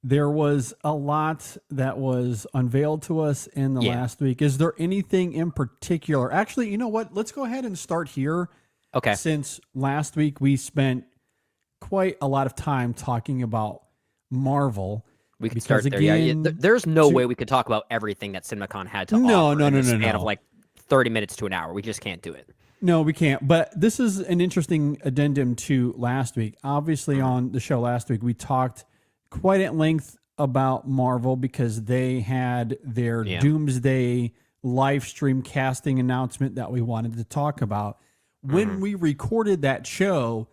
There was a lot that was unveiled to us in the last week. Is there anything in particular? Actually, you know what? Let's go ahead and start here. Okay. Since last week we spent quite a lot of time talking about Marvel. We could start there. There's no way we could talk about everything that CinemaCon had to offer in the span of like 30 minutes to an hour. We just can't do it. No, we can't. But this is an interesting addendum to last week. Obviously, on the show last week, we talked quite at length about Marvel because they had their Doomsday live stream casting announcement that we wanted to talk about. When we recorded that show,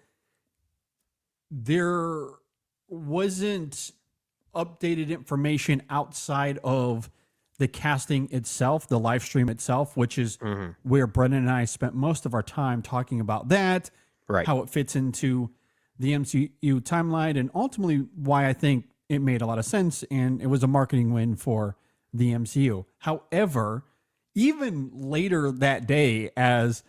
there wasn't updated information outside of the casting itself, the live stream itself, which is where Brendan and I spent most of our time talking about that, how it fits into the MCU timeline, and ultimately why I think it made a lot of sense and it was a marketing win for the MCU. However, even later that day, as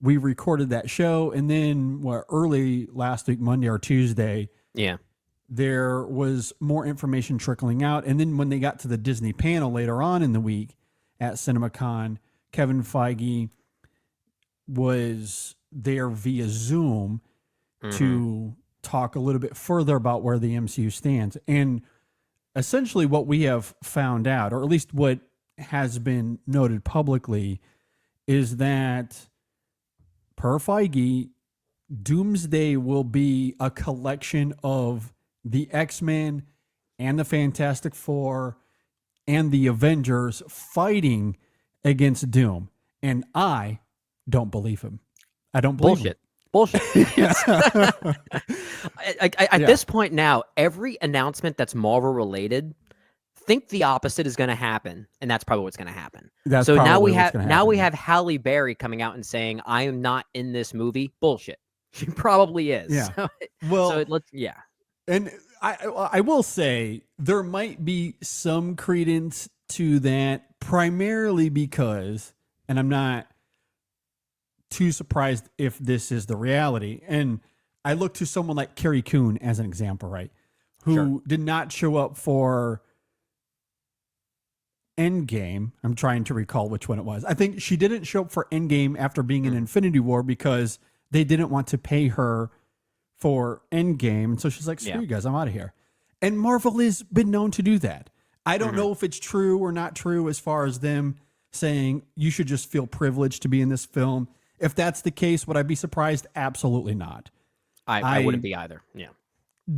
we recorded that show, and then early last week, Monday or Tuesday, there was more information trickling out. And then when they got to the Disney panel later on in the week at CinemaCon, Kevin Feige was there via Zoom to talk a little bit further about where the MCU stands. And essentially what we have found out, or at least what has been noted publicly, is that per Feige, Doomsday will be a collection of the X-Men and the Fantastic Four and the Avengers fighting against Doom. And I don't believe him. I don't believe him. Bullshit. At this point now, every announcement that's Marvel related, think the opposite is going to happen, and that's probably what's going to hapen. So now we have Halle Berry coming out and saying, "I am not in this movie." Bullshit. She probably is. Yeah. And I will say there might be some credence to that, primarily because, and I'm not too surprised if this is the reality, and I look to someone like Carrie Coon as an example, right? Who did not show up for Endgame. I'm trying to recall which one it was. I think she didn't show up for Endgame after being in Infinity War because they didn't want to pay her for Endgame. And so she's like, screw you guys, I'm out of here. And Marvel has been known to do that. I don't know if it's true or not true as far as them saying you should just feel privileged to be in this film. If that's the case, would I be surprised? Absolutely not. I wouldn't be either. Yeah.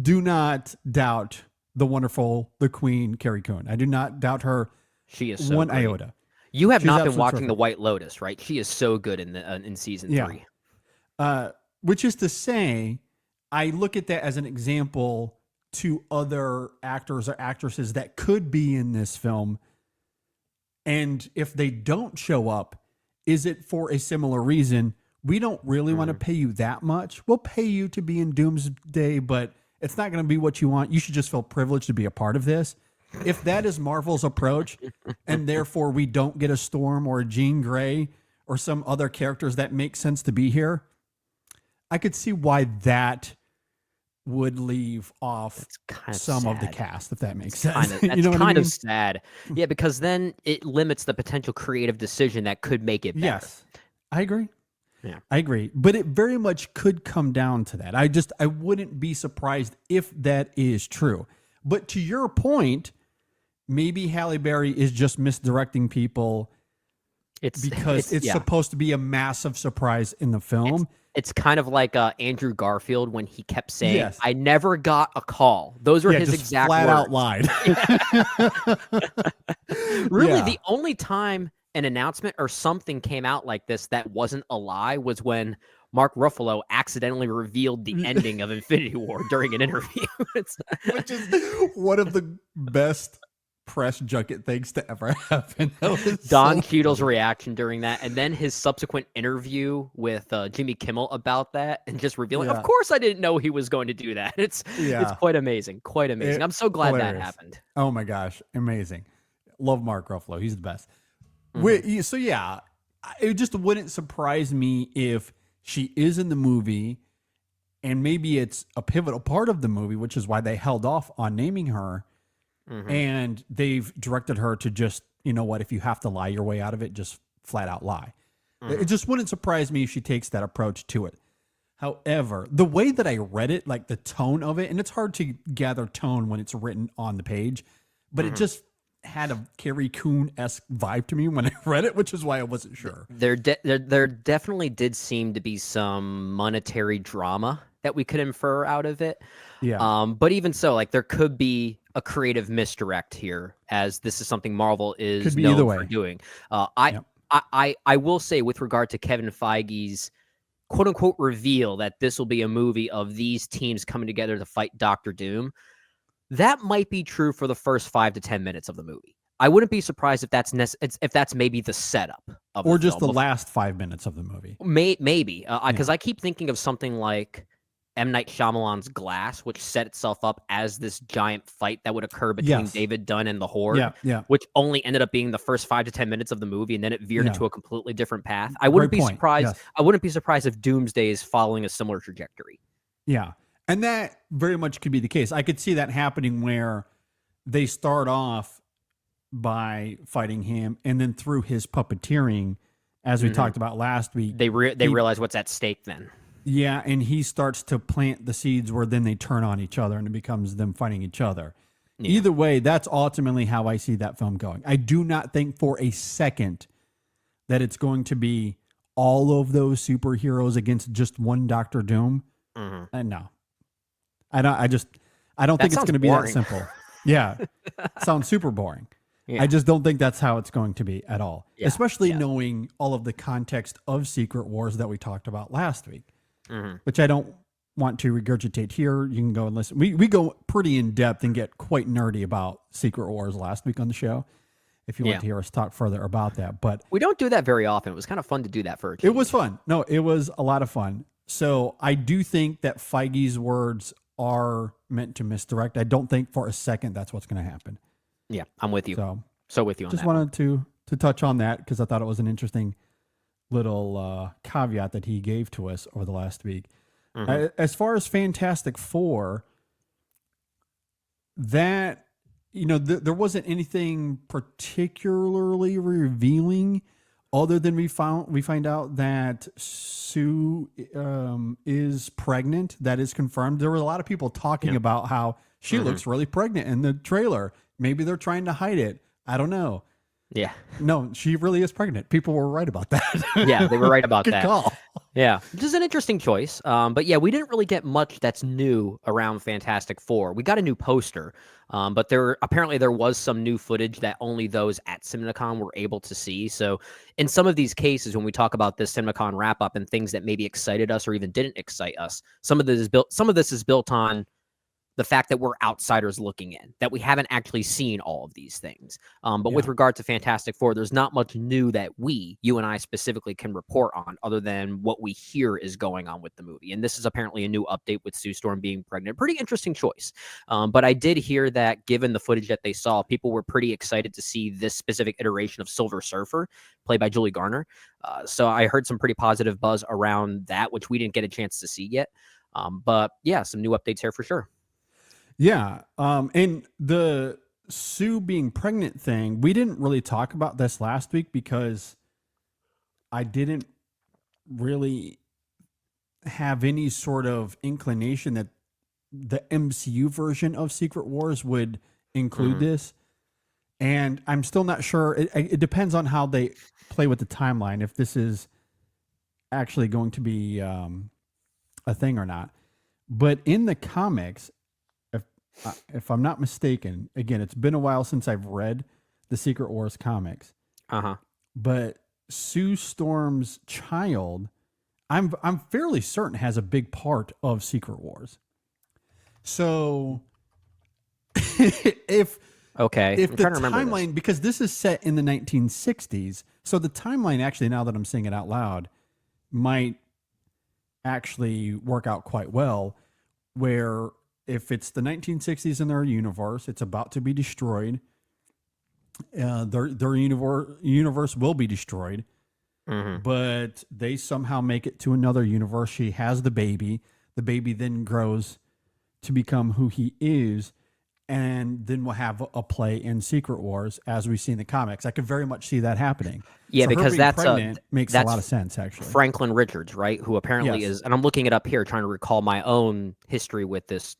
Do not doubt the Queen, Carrie Coon. I do not doubt her. She is so one great. iota. You have not been watching The White Lotus, right? She is so good in season 3. Which is to say, I look at that as an example to other actors or actresses that could be in this film. And if they don't show up, is it for a similar reason? We don't really want to pay you that much. We'll pay you to be in Doomsday, but it's not going to be what you want. You should just feel privileged to be a part of this. If that is Marvel's approach, and therefore we don't get a Storm or a Jean Grey or some other characters that make sense to be here, I could see why that would leave off some of the cast, if that makes sense. That's kind of sad. Yeah, because then it limits the potential creative decision that could make it better. Yes, I agree. Yeah, I agree. But it very much could come down to that. I wouldn't be surprised if that is true. But to your point, maybe Halle Berry is just misdirecting people because it's supposed to be a massive surprise in the film. It's kind of like Andrew Garfield when he kept saying, I never got a call. Those were his exact flat words. Out lied. Really, the only time an announcement or something came out like this that wasn't a lie was when Mark Ruffalo accidentally revealed the ending of Infinity War during an interview. Which is one of the best press junket things to ever happen. Don Cheadle's reaction during that, and then his subsequent interview with Jimmy Kimmel about that, and just revealing, of course I didn't know he was going to do that. It's quite amazing. Quite amazing. I'm so glad that happened. Oh my gosh. Amazing. Love Mark Ruffalo. He's the best. So yeah, it just wouldn't surprise me if she is in the movie, and maybe it's a pivotal part of the movie, which is why they held off on naming her. and they've directed her to just, you know what, if you have to lie your way out of it, just flat out lie. It just wouldn't surprise me if she takes that approach to it. However, the way that I read it, like the tone of it, and it's hard to gather tone when it's written on the page, but it just had a Carrie Coon-esque vibe to me when I read it, which is why I wasn't sure. There definitely did seem to be some monetary drama that we could infer out of it. Yeah. But even so, like there could be a creative misdirect here, as this is something Marvel is known for doing. I will say, with regard to Kevin Feige's quote unquote reveal that this will be a movie of these teams coming together to fight Doctor Doom, that might be true for the first 5 to 10 minutes of the movie. I wouldn't be surprised if that's maybe the setup of or just the last 5 minutes of the movie. Maybe because I keep thinking of something like M. Night Shyamalan's Glass, which set itself up as this giant fight that would occur between David Dunn and the Horde, which only ended up being the first 5 to 10 minutes of the movie, and then it veered into a completely different path. I wouldn't be surprised. I wouldn't be surprised if Doomsday is following a similar trajectory. Yeah, and that very much could be the case. I could see that happening where they start off by fighting him, and then through his puppeteering, as we talked about last week, they realize what's at stake then. Yeah, and he starts to plant the seeds where then they turn on each other and it becomes them fighting each other. Yeah. Either way, that's ultimately how I see that film going. I do not think for a second that it's going to be all of those superheroes against just one Doctor Doom. And no. I don't think it's going to be that simple. Yeah. Sounds super boring. Yeah. I just don't think that's how it's going to be at all. Yeah. Especially knowing all of the context of Secret Wars that we talked about last week. Which I don't want to regurgitate here. You can go and listen. We go pretty in depth and get quite nerdy about Secret Wars last week on the show, if you want to hear us talk further about that. But we don't do that very often. It was kind of fun to do that for a change. It was fun. No, it was a lot of fun. So I do think that Feige's words are meant to misdirect. I don't think for a second that's what's going to happen. Yeah, I'm with you. So with you on that. Just wanted to touch on that because I thought it was an interesting little caveat that he gave to us over the last week. As far as Fantastic Four, that, you know, there wasn't anything particularly revealing other than we find out that Sue is pregnant. That is confirmed. There were a lot of people talking about how she looks really pregnant in the trailer. Maybe they're trying to hide it. I don't know. Yeah. No, she really is pregnant. People were right about that. Yeah, they were right about Good that. Call. Yeah, which is an interesting choice. But yeah, we didn't really get much that's new around Fantastic Four. We got a new poster, but there was some new footage that only those at CinemaCon were able to see. So in some of these cases, when we talk about this CinemaCon wrap up and things that maybe excited us or even didn't excite us, some of this is built on the fact that we're outsiders looking in, that we haven't actually seen all of these things. But with regard to Fantastic Four, there's not much new that you and I specifically can report on other than what we hear is going on with the movie. And this is apparently a new update with Sue Storm being pregnant. Pretty interesting choice. But I did hear that given the footage that they saw, people were pretty excited to see this specific iteration of Silver Surfer, played by Julie Garner. So I heard some pretty positive buzz around that, which we didn't get a chance to see yet. But yeah, some new updates here for sure. Yeah. And the Sue being pregnant thing, we didn't really talk about this last week because I didn't really have any sort of inclination that the MCU version of Secret Wars would include this. And I'm still not sure. It depends on how they play with the timeline, if this is actually going to be a thing or not. But in the comics, if I'm not mistaken, again, it's been a while since I've read the Secret Wars comics. But Sue Storm's child, I'm fairly certain has a big part of Secret Wars. So if the timeline, because this is set in the 1960s, so the timeline actually, now that I'm saying it out loud, might actually work out quite well, where if it's the 1960s in their universe, it's about to be destroyed. Their universe will be destroyed, but they somehow make it to another universe. She has the baby. The baby then grows to become who he is. and then we'll have a play in Secret Wars as we see in the comics. I could very much see that happening. Yeah, so because that's makes a lot of sense, actually. Franklin Richards, right? Who apparently is, and I'm looking it up here, trying to recall my own history with this,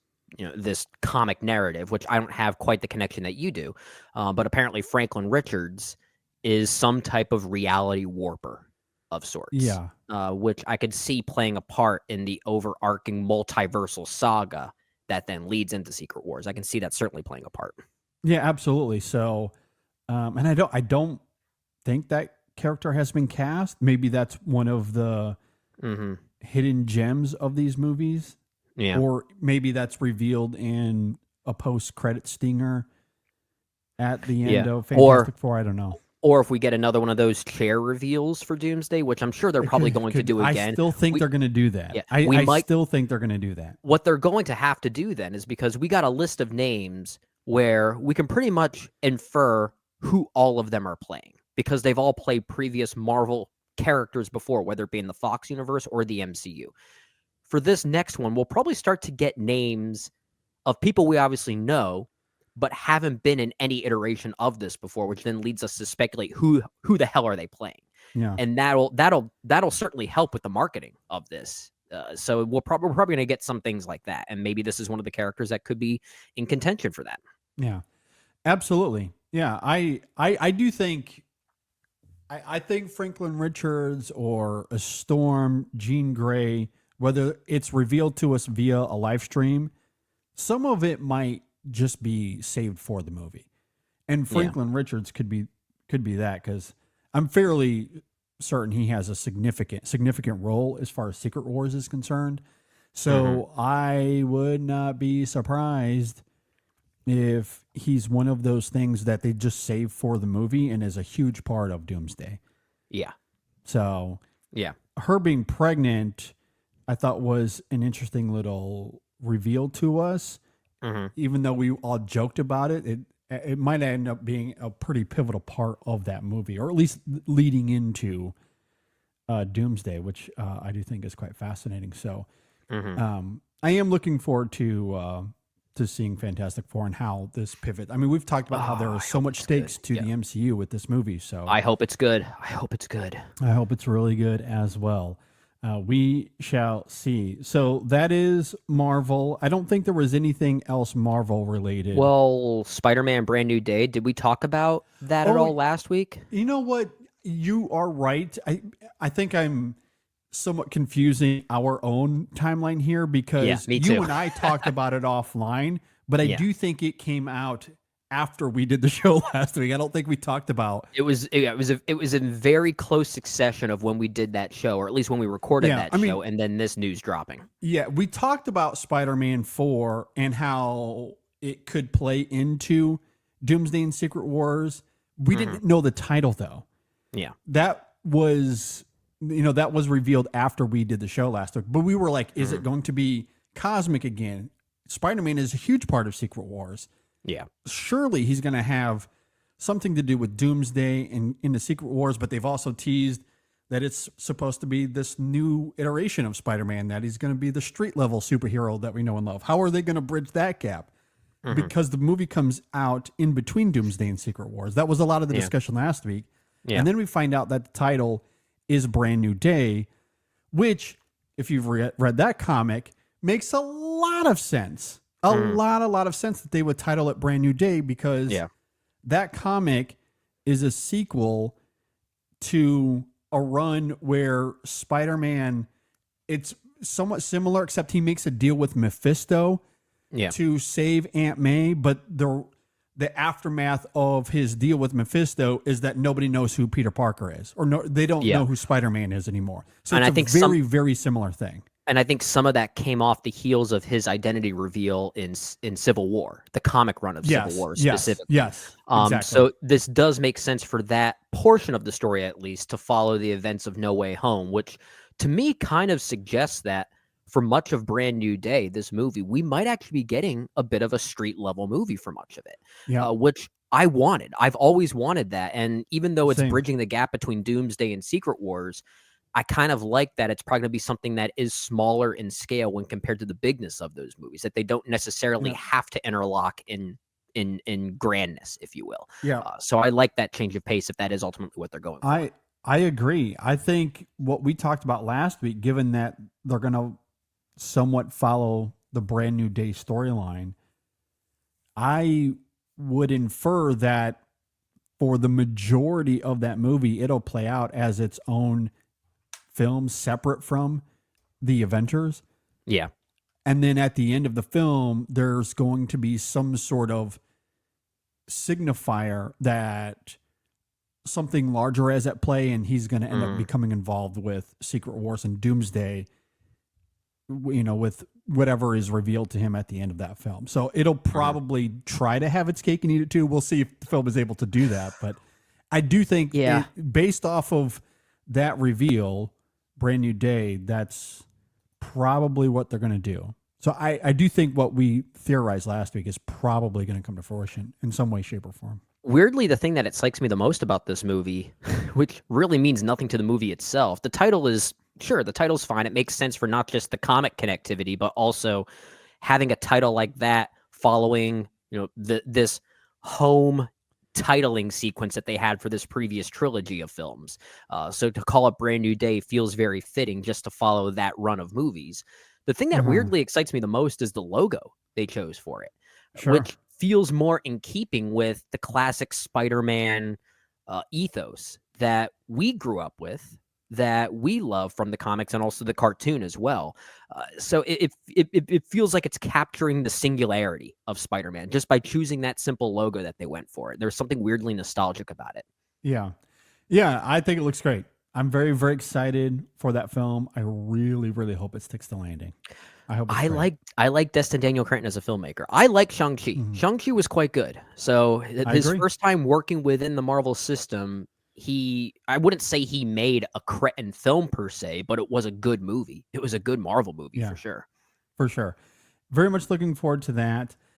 this comic narrative, which I don't have quite the connection that you do. But apparently Franklin Richards is some type of reality warper of sorts. Yeah. Which I could see playing a part in the overarching multiversal saga that then leads into Secret Wars. I can see that certainly playing a part. Yeah, absolutely. So, and I don't think that character has been cast. Maybe that's one of the hidden gems of these movies. Yeah. Or maybe that's revealed in a post-credit stinger at the end of Fantastic Four. I don't know. Or if we get another one of those chair reveals for Doomsday, which I'm sure they're probably going to do again. I still think they're going to do that. Yeah, I still think they're going to do that. What they're going to have to do then is, because we got a list of names where we can pretty much infer who all of them are playing, because they've all played previous Marvel characters before, whether it be in the Fox universe or the MCU. For this next one, we'll probably start to get names of people we obviously know, but haven't been in any iteration of this before, which then leads us to speculate who the hell are they playing. Yeah. And that'll certainly help with the marketing of this. So we're probably going to get some things like that, and maybe this is one of the characters that could be in contention for that. Yeah, absolutely. Yeah, I do think. I think Franklin Richards or a Storm, Jean Grey, whether it's revealed to us via a live stream, some of it might just be saved for the movie. And Franklin Richards could be that, because I'm fairly certain he has a significant role as far as Secret Wars is concerned. So I would not be surprised if he's one of those things that they just save for the movie and is a huge part of Doomsday. Yeah. So yeah, her being pregnant, I thought was an interesting little reveal to us. Even though we all joked about it, it might end up being a pretty pivotal part of that movie, or at least leading into Doomsday, which I do think is quite fascinating. So I am looking forward to seeing Fantastic Four and how this pivot. I mean, we've talked about how there are so much stakes to the MCU with this movie. So I hope it's good. I hope it's really good as well. We shall see. So that is Marvel. I don't think there was anything else Marvel related. Well, Spider-Man Brand New Day. Did we talk about that at all last week? You know what? You are right. I think I'm somewhat confusing our own timeline here, because you and I talked about it offline, but I do think it came out after we did the show last week. I don't think we talked about it. Was in very close succession of when we did that show, or at least when we recorded that show, and then this news dropping. Yeah, we talked about Spider-Man 4 and how it could play into Doomsday and Secret Wars. We didn't know the title though. Yeah. That was revealed after we did the show last week. But we were like, is it going to be cosmic again? Spider-Man is a huge part of Secret Wars. Yeah. Surely he's going to have something to do with Doomsday and in the Secret Wars, but they've also teased that it's supposed to be this new iteration of Spider-Man, that he's going to be the street level superhero that we know and love. How are they going to bridge that gap? Because the movie comes out in between Doomsday and Secret Wars. That was a lot of the discussion last week. Yeah. And then we find out that the title is Brand New Day, which, if you've read that comic, makes a lot of sense. A lot of sense that they would title it Brand New Day, because that comic is a sequel to a run where Spider-Man, it's somewhat similar, except he makes a deal with Mephisto to save Aunt May, but the aftermath of his deal with Mephisto is that nobody knows who Peter Parker is, or they don't know who Spider-Man is anymore. So and it's a very similar thing. And I think some of that came off the heels of his identity reveal in Civil War, the comic run of Civil War specifically. Yes, exactly. So this does make sense for that portion of the story, at least, to follow the events of No Way Home, which to me kind of suggests that for much of Brand New Day, this movie, we might actually be getting a bit of a street level movie for much of it, which I wanted. I've always wanted that. And even though it's bridging the gap between Doomsday and Secret Wars, I kind of like that it's probably going to be something that is smaller in scale when compared to the bigness of those movies, that they don't necessarily have to interlock in grandness, if you will. Yeah. So I like that change of pace if that is ultimately what they're going for. I agree. I think what we talked about last week, given that they're going to somewhat follow the Brand New Day storyline, I would infer that for the majority of that movie, it'll play out as its own film separate from the Avengers. Yeah. And then at the end of the film, there's going to be some sort of signifier that something larger is at play, and he's going to end up becoming involved with Secret Wars and Doomsday, with whatever is revealed to him at the end of that film. So it'll probably try to have its cake and eat it too. We'll see if the film is able to do that. But I do think based off of that reveal, Brand New Day, that's probably what they're going to do. So I do think what we theorized last week is probably going to come to fruition in some way, shape, or form. Weirdly, the thing that excites me the most about this movie, which really means nothing to the movie itself, the title's fine. It makes sense for not just the comic connectivity, but also having a title like that following, this home titling sequence that they had for this previous trilogy of films. So to call it Brand New Day feels very fitting just to follow that run of movies. The thing that weirdly excites me the most is the logo they chose for it, which feels more in keeping with the classic Spider-Man ethos that we grew up with, that we love from the comics and also the cartoon as well. So it feels like it's capturing the singularity of Spider-Man just by choosing that simple logo that they went for. There's something weirdly nostalgic about it. Yeah. Yeah, I think it looks great. I'm very, very excited for that film. I really, really hope it sticks the landing. I like Destin Daniel Cretton as a filmmaker. I like Shang-Chi. Shang-Chi was quite good. So his first time working within the Marvel system, I wouldn't say he made a Cretton film per se, but it was a good movie. It was a good Marvel movie for sure. For sure. Very much looking forward to that.